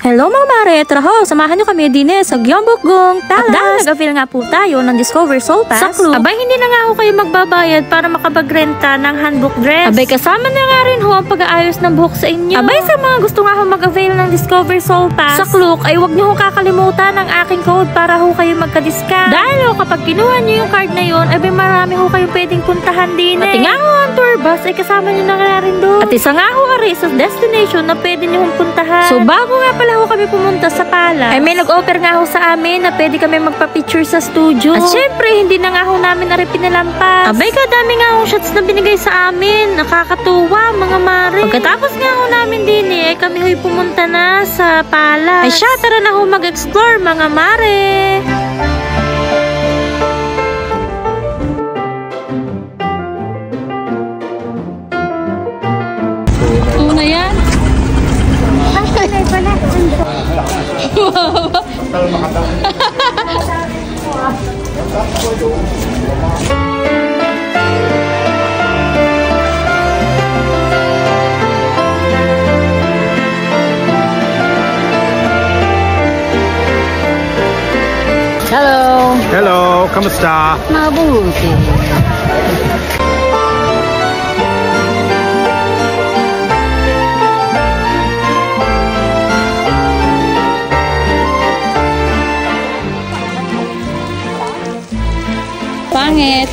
Hello mga mare, tara ho, samahan nyo kami din sa Gyeongbokgung, Talas. At dahil nag-avail nga po tayo ng Discover Soul Pass sa Klook, abay hindi na nga ho kayo magbabayad para makapagrenta ng handbook dress. Abay kasama na nga rin ho ang pag-aayos ng buhok sa inyo. Abay sa mga gusto nga ho mag-avail ng Discover Soul Pass sa Klook, ay huwag nyo ho kakalimutan ang aking code para ho kayo magka-discount. Dahil ho kapag kinuha nyo yung card na yun, abay marami ho kayong pwedeng puntahan din eh. At nga ho ang tour bus ay kasama nyo na nga rin doon. At isa nga ho ari sa destination na pwede nyo hong puntahan. So bago nga pala ho kami pumunta sa Palace, ay may nag-offer nga ho sa amin na pwede kami magpa-picture sa studio. At syempre, hindi na nga ho namin na rin pinalampas. Abay, kadami nga ho shots na binigay sa amin. Nakakatuwa, mga mare. Pagkatapos nga ho namin din ay kami ho'y pumunta na sa Palace. Ay siya, tara na ho mag-explore, mga mare. Ito na yan. Hello. Hello, kamusta? Mabuti. Pangit.